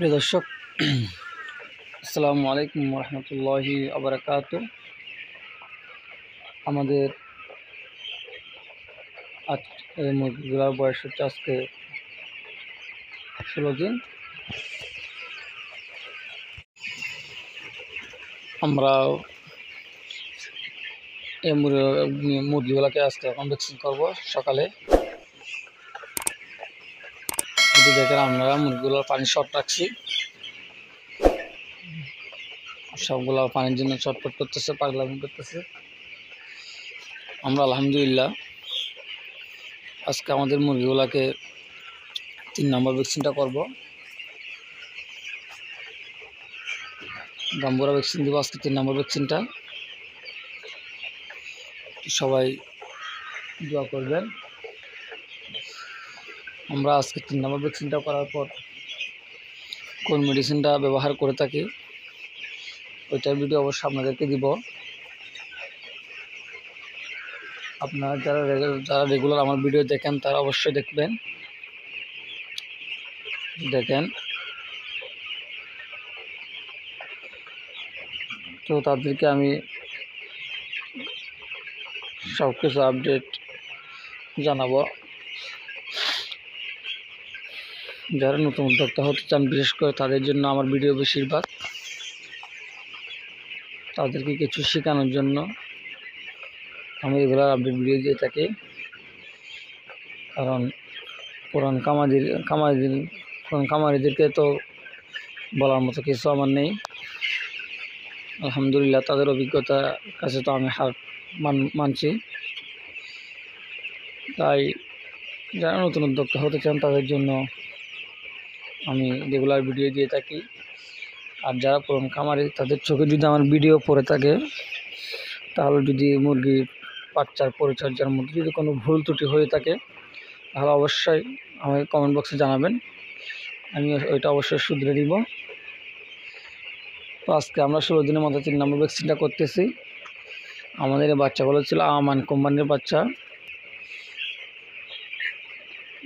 প্রিয় দর্শক, আসসালামু আলাইকুম রহমতুল্লাহি আবরাকাত। আমাদের আজ এই মুরগিগুলোর বয়স হচ্ছে আজকে 16 দিন। আমরা এই মুরগিগুলোকে আজকে এখন ভ্যাকসিন করবো সকালে। যদি দেখেন আমরা মুরগিগুলোর পানি শর্ট রাখছি, সবগুলো পানির জন্য চটপট করতেছে, পাগলামি করতেছে। আমরা আলহামদুলিল্লাহ আজকে আমাদের মুরগিগুলোকে 3 নম্বর ভ্যাকসিনটা করব। গাম্বুরা ভ্যাকসিন দিব আজকে 3 নম্বর ভ্যাকসিনটা। সবাই দোয়া করবেন। আমরা আজকে 3 নম্বর ভ্যাকসিনটা করার পর কোন মেডিসিনটা ব্যবহার করে থাকি ওইটার ভিডিও অবশ্যই আপনাদেরকে দিব। আপনারা যারা রেগুলার আমার ভিডিও দেখেন তারা অবশ্যই দেখবেন। দেখেন তো তাদেরকে আমি সব কিছু আপডেট জানাবো। যারা নতুন উদ্যোক্তা হতে চান, বিশেষ করে তাদের জন্য আমার ভিডিও বেশিরভাগ, তাদেরকে কিছু শেখানোর জন্য আমি রেগুলার আপডেট ভিডিও দিয়ে থাকি। কারণ পুরান কামারিদেরকে তো বলার মতো কিছু আমার নেই। আলহামদুলিল্লাহ তাদের অভিজ্ঞতার কাছে তো আমি হার মানছি। তাই যারা নতুন উদ্যোক্তা হতে চান তাদের জন্য আমি রেগুলার ভিডিও দিয়ে থাকি। আর যারা পুরান খামারি, তাদের চোখে যদি আমার ভিডিও পড়ে থাকে, তাহলে যদি মুরগির বাচ্চার পরিচর্যার মধ্যে যদি কোনো ভুল ত্রুটি হয়ে থাকে তাহলে অবশ্যই আমাকে কমেন্ট বক্সে জানাবেন, আমি ওইটা অবশ্যই শুধরে দিব। তো আজকে আমরা 16 দিনের মধ্যে 3 নম্বর ভ্যাকসিনটা করতেছি। আমাদের এই বাচ্চাগুলো ছিল আমান কোম্পানির বাচ্চা।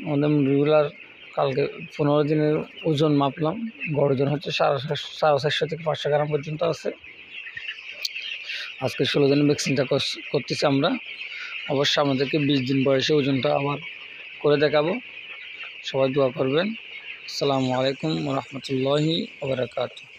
আমাদের রেগুলার কালকে 15 দিনের ওজন মাপলাম, গড় ওজন হচ্ছে 450 থেকে 500 গ্রাম পর্যন্ত আছে। আজকে 16 দিনের ভ্যাকসিনটা করতেছি আমরা। অবশ্যই আমাদেরকে 20 দিন বয়সে ওজনটা আবার করে দেখাবো। সবাই দোয়া করবেন। আসসালামু আলাইকুম ওয়া রাহমাতুল্লাহি ওয়া বারাকাতুহু।